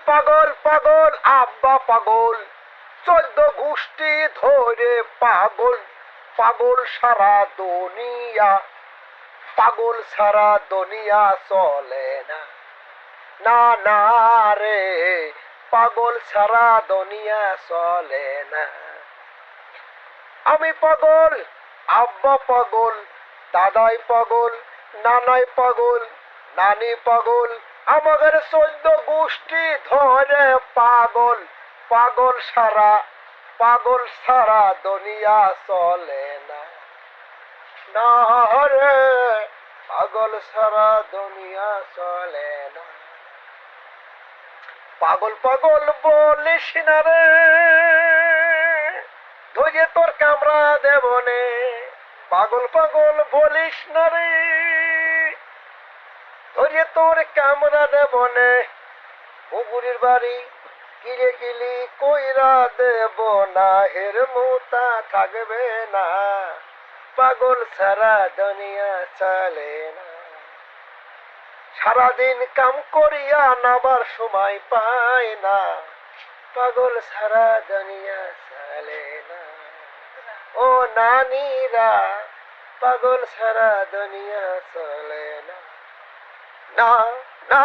পাগল পাগল আব্বা পাগল, 14 গোষ্ঠী ধরে পাগল, পাগল সারা দুনিয়া, পাগল সারা দুনিয়া চলে না, না না রে, পাগল সারা দুনিয়া চলে না। আমি পাগল, আব্বা পাগল, দাদাই পাগল, নানাই পাগল, নানি পাগল, আমাদের 14 গোষ্ঠী ধরে পাগল, পাগল সারা দুনিয়া চলে না, না রে, পাগল সারা দুনিয়া চলে না। পাগল পাগল বলিস না রে, ধরে তোর কামরা দেবনে, পাগল পাগল বলিস না রে, ধরে তোর কামরা দেবনে, পুকুরের বাড়ি কিলে কিলি কইরা দেব না, হের মুতা থাকবে না, পাগল সারা দুনিয়া চলে না। সারাদিন কাম করিয়া নাবার সময় পায় না, পাগল সারা দুনিয়া চলে না। ও নানীরা, পাগল সারা দুনিয়া চলে না, না না